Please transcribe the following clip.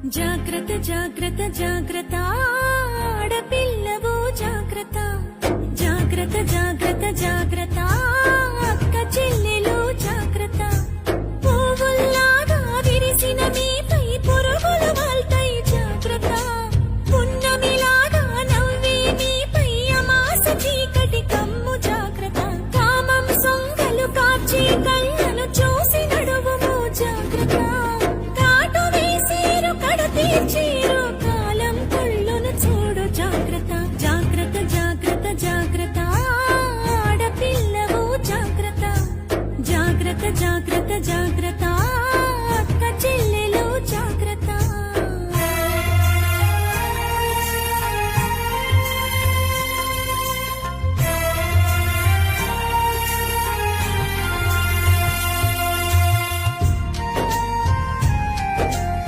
జాగ్రత్త జాగ్రత్త జాగ్రత్త ఆడపిల్లవో జాగ్రత్త జాగ్రత్త జాగ్రత్త జాగ్రత్త అక్క చెల్లెలు జాగ్రత్త పువ్వుల్లాగా విరిసిన మీ